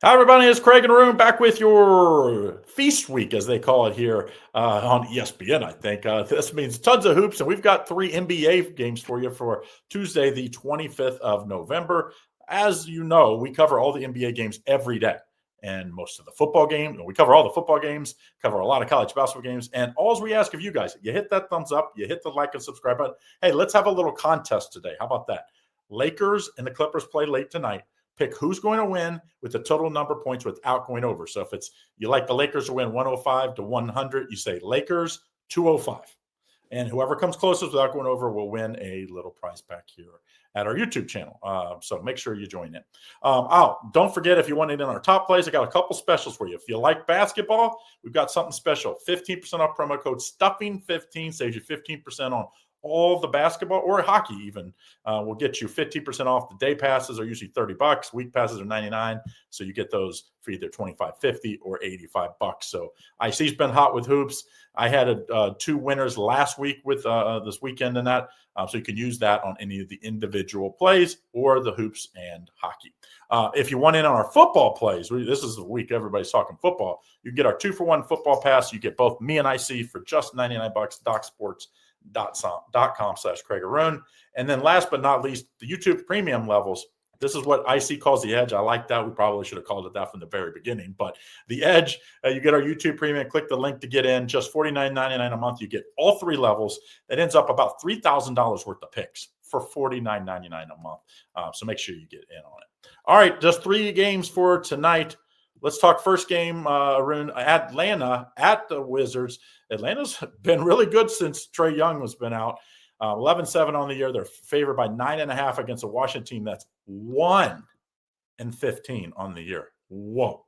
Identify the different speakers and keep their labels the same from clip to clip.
Speaker 1: Hi, everybody. It's Craig and Arun back with your feast week, as they call it here on ESPN, I think. This means tons of hoops, and we've got 3 NBA games for you for Tuesday, the 25th of November. As you know, we cover all the NBA games every day, and most of the football games. We cover all the football games, cover a lot of college basketball games, and all we ask of you guys, you hit that thumbs up, you hit the like and subscribe button. Hey, let's have a little contest today. How about that? Lakers and the Clippers play late tonight. Pick who's going to win with the total number of points without going over. So if it's you like the Lakers to win 105 to 100, you say Lakers 205. And whoever comes closest without going over will win a little prize pack here at our YouTube channel. So make sure you join in. Don't forget, if you want it in our top plays, I got a couple specials for you. If you like basketball, we've got something special. 15% off, promo code STUFFING15 saves you 15% on all the basketball or hockey even. Will get you 50% off. The day passes are usually $30. Week passes are $99. So you get those for either $25, $50, or $85. So IC's been hot with hoops. I had 2 winners last week with this weekend and that. So you can use that on any of the individual plays or the hoops and hockey. If you want in on our football plays, this is the week everybody's talking football. You get our 2-for-1 football pass. You get both me and IC for just $99. DocSports.com/Craig Arun. And then last but not least, the YouTube premium levels. This is what IC calls the edge. I like that. We probably should have called it that from the very beginning. But the edge, you get our YouTube premium. Click the link to get in. Just $49.99 a month. You get all 3 levels. That ends up about $3,000 worth of picks for $49.99 a month. So make sure you get in on it. All right, just 3 games for tonight. Let's talk first game, Arun. Atlanta at the Wizards. Atlanta's been really good since Trae Young has been out. 11-7 on the year. They're favored by 9.5 against a Washington team that's 1-15 on the year. Whoa.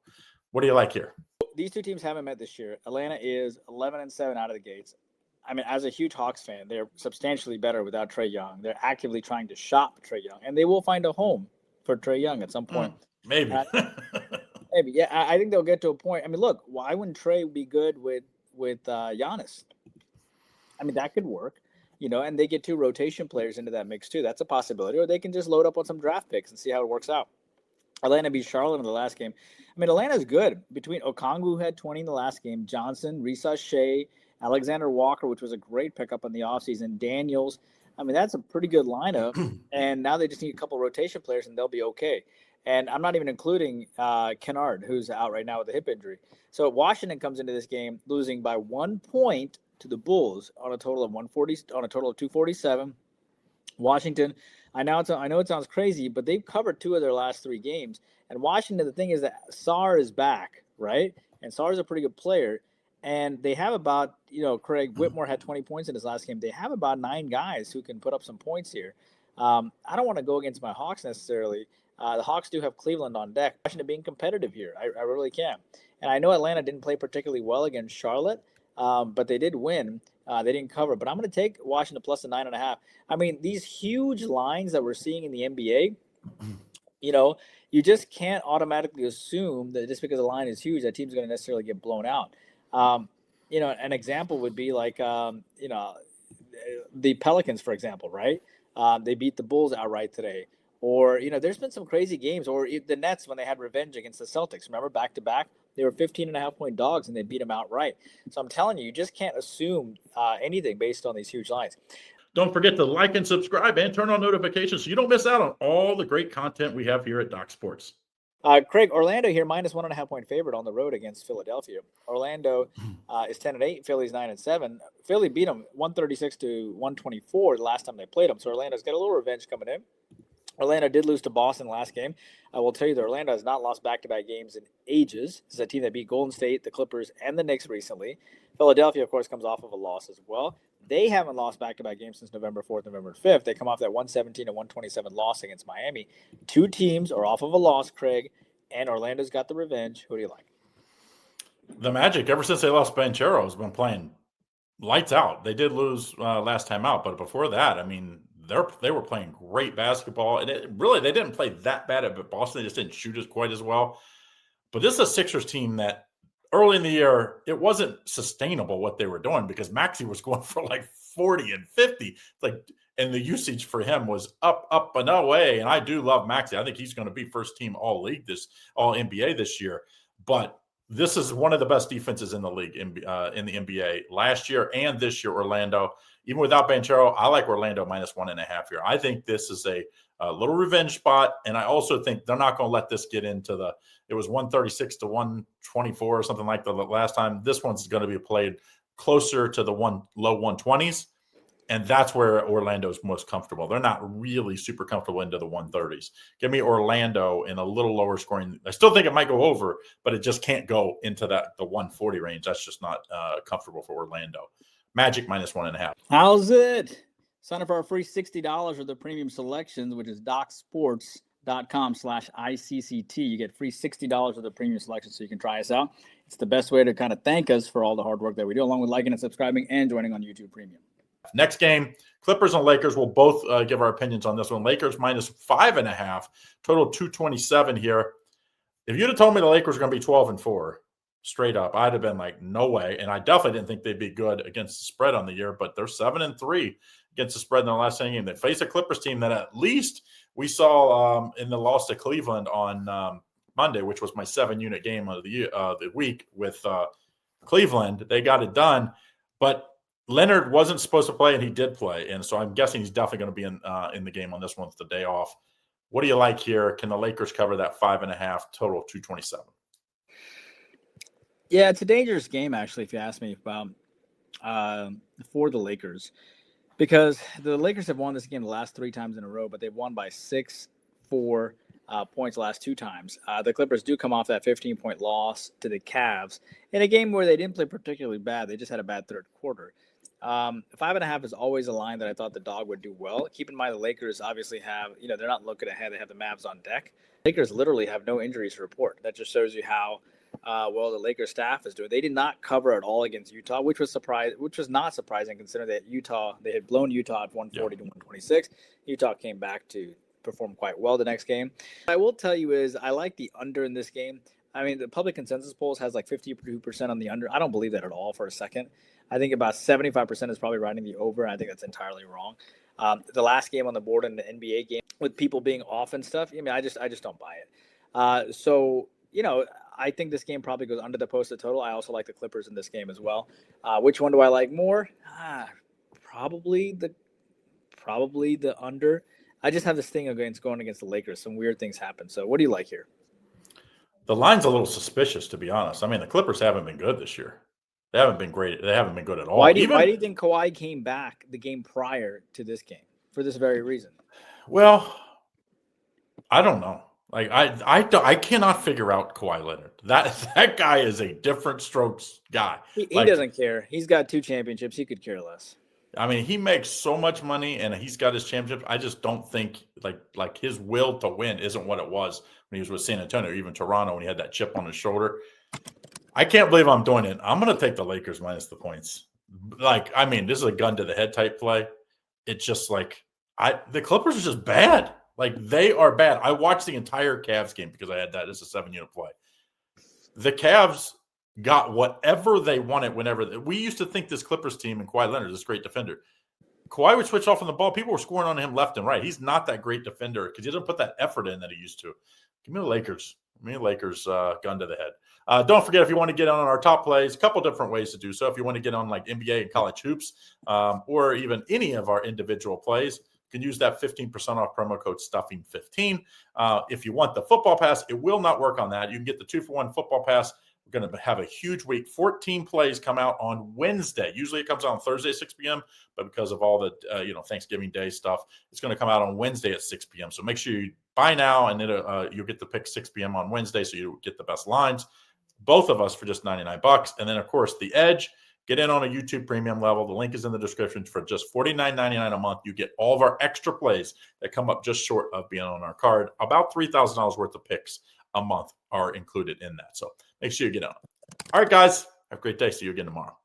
Speaker 1: What do you like here?
Speaker 2: These 2 teams haven't met this year. Atlanta is 11-7 out of the gates. I mean, as a huge Hawks fan, they're substantially better without Trae Young. They're actively trying to shop Trae Young, and they will find a home for Trae Young at some point.
Speaker 1: Maybe.
Speaker 2: Maybe. Yeah, I think they'll get to a point. I mean, look, why wouldn't Trae be good with Giannis? I mean, that could work, and they get 2 rotation players into that mix too. That's a possibility. Or they can just load up on some draft picks and see how it works out. Atlanta beat Charlotte in the last game. I mean, Atlanta's good. Between Okongwu, who had 20 in the last game, Johnson, Risa Shea, Alexander Walker, which was a great pickup in the offseason, Daniels. I mean, that's a pretty good lineup. And now they just need a couple rotation players, and they'll be okay. And I'm not even including Kennard, who's out right now with a hip injury. So Washington comes into this game losing by 1 point to the Bulls on a total of 247. Washington, I know it sounds crazy, but they've covered 2 of their last 3 games. And Washington, the thing is that Sarr is back, right? And Sarr is a pretty good player. And they have about, Craig Whitmore had 20 points in his last game. They have about 9 guys who can put up some points here. I don't want to go against my Hawks necessarily. The Hawks do have Cleveland on deck. Washington being competitive here. I really can. And I know Atlanta didn't play particularly well against Charlotte, but they did win. They didn't cover. But I'm going to take Washington plus the 9.5. I mean, these huge lines that we're seeing in the NBA, you just can't automatically assume that just because the line is huge, that team's going to necessarily get blown out. An example would be like, the Pelicans, for example, right? They beat the Bulls outright today. Or, there's been some crazy games. Or the Nets, when they had revenge against the Celtics, remember, back-to-back? They were 15.5-point dogs, and they beat them outright. So I'm telling you, you just can't assume anything based on these huge lines.
Speaker 1: Don't forget to like and subscribe and turn on notifications so you don't miss out on all the great content we have here at Doc Sports.
Speaker 2: Craig, Orlando here, minus 1.5-point favorite on the road against Philadelphia. Orlando is 10-8. Philly's 9-7. Philly beat them 136-124 the last time they played them. So Orlando's got a little revenge coming in. Orlando did lose to Boston last game. I will tell you that Orlando has not lost back-to-back games in ages. This is a team that beat Golden State, the Clippers, and the Knicks recently. Philadelphia, of course, comes off of a loss as well. They haven't lost back-to-back games since November 4th, November 5th. They come off that 117-127 loss against Miami. 2 teams are off of a loss, Craig, and Orlando's got the revenge. Who do you like?
Speaker 1: The Magic, ever since they lost Banchero, has been playing lights out. They did lose last time out, but before that, I mean, they were playing great basketball. And they didn't play that bad at Boston. They just didn't shoot quite as well. But this is a Sixers team that early in the year, it wasn't sustainable what they were doing because Maxey was going for like 40 and 50. And the usage for him was up and away. And I do love Maxey. I think he's going to be first team all NBA this year. But this is one of the best defenses in the league in the NBA last year and this year. Orlando, even without Banchero, I like Orlando -1.5 here. I think this is a little revenge spot, and I also think they're not going to let this get into it was 136 to 124 or something like the last time. This one's going to be played closer to the low 120s, and that's where Orlando's most comfortable. They're not really super comfortable into the 130s. Give me Orlando in a little lower scoring. I still think it might go over, but it just can't go into the 140 range. That's just not comfortable for Orlando. Magic -1.5.
Speaker 2: How's it? Sign up for our free $60 of the premium selections, which is docsports.com/ICCT. You get free $60 of the premium selections so you can try us out. It's the best way to kind of thank us for all the hard work that we do, along with liking and subscribing and joining on YouTube Premium.
Speaker 1: Next game, Clippers and Lakers. We'll both give our opinions on this one. Lakers -5.5, total 227 here. If you'd have told me the Lakers were going to be 12-4, straight up, I'd have been like, no way. And I definitely didn't think they'd be good against the spread on the year, but they're 7-3 against the spread in the last game. They face a Clippers team that at least we saw in the loss to Cleveland on Monday, which was my 7-unit game of the week with Cleveland. They got it done, but Leonard wasn't supposed to play, and he did play. And so I'm guessing he's definitely going to be in the game on this one with the day off. What do you like here? Can the Lakers cover that 5.5, total 227?
Speaker 2: Yeah, it's a dangerous game, actually, if you ask me, about for the Lakers, because the Lakers have won this game the last 3 times in a row, but they've won by 6-4 points the last 2 times. The Clippers do come off that 15-point loss to the Cavs in a game where they didn't play particularly bad. They just had a bad third quarter. 5.5 is always a line that I thought the dog would do well. Keep in mind the Lakers obviously have, they're not looking ahead. They have the Mavs on deck. Lakers literally have no injuries to report. That just shows you how well the Lakers staff is doing. They did not cover at all against Utah, which was not surprising considering that they had blown Utah at 140 to 126. Utah came back to perform quite well the next game. What I will tell you is I like the under in this game. I mean, the public consensus polls has like 52% on the under. I don't believe that at all for a second. I think about 75% is probably riding the over. I think that's entirely wrong. The last game on the board in the NBA game with people being off and stuff, I just don't buy it. I think this game probably goes under the posted total. I also like the Clippers in this game as well. Which one do I like more? Probably the under. I just have this thing going against the Lakers. Some weird things happen. So what do you like here?
Speaker 1: The line's a little suspicious, to be honest. I mean, the Clippers haven't been good this year. They haven't been great. They haven't been good at all.
Speaker 2: Why do you think Kawhi came back the game prior to this game for this very reason?
Speaker 1: Well, I don't know. Like I cannot figure out Kawhi Leonard. That guy is a different strokes guy.
Speaker 2: He doesn't care. He's got 2 championships. He could care less.
Speaker 1: I mean, he makes so much money and he's got his championship. I just don't think like his will to win isn't what it was when he was with San Antonio, or even Toronto when he had that chip on his shoulder. I can't believe I'm doing it. I'm going to take the Lakers minus the points. This is a gun to the head type play. It's just the Clippers are just bad. Like, they are bad. I watched the entire Cavs game because I had that as a 7-unit play. The Cavs got whatever they wanted whenever. We used to think this Clippers team and Kawhi Leonard is this great defender. Kawhi would switch off on the ball. People were scoring on him left and right. He's not that great defender because he doesn't put that effort in that he used to. Give me the Lakers. Gun to the head. Don't forget, if you want to get on our top plays, a couple different ways to do so. If you want to get on like NBA and college hoops, or even any of our individual plays, you can use that 15% off promo code STUFFING15. If you want the football pass, it will not work on that. You can get the 2-for-1 football pass. We're going to have a huge week. 14 plays come out on Wednesday. Usually it comes out on Thursday at 6 p.m., but because of all the Thanksgiving Day stuff, it's going to come out on Wednesday at 6 p.m. So make sure you buy now, and then you'll get to pick 6 p.m. on Wednesday, so you get the best lines. Both of us for just $99. And then, of course, the Edge. Get in on a YouTube premium level. The link is in the description. For just $49.99 a month, you get all of our extra plays that come up just short of being on our card. About $3,000 worth of picks a month are included in that. So make sure you get on. All right, guys. Have a great day. See you again tomorrow.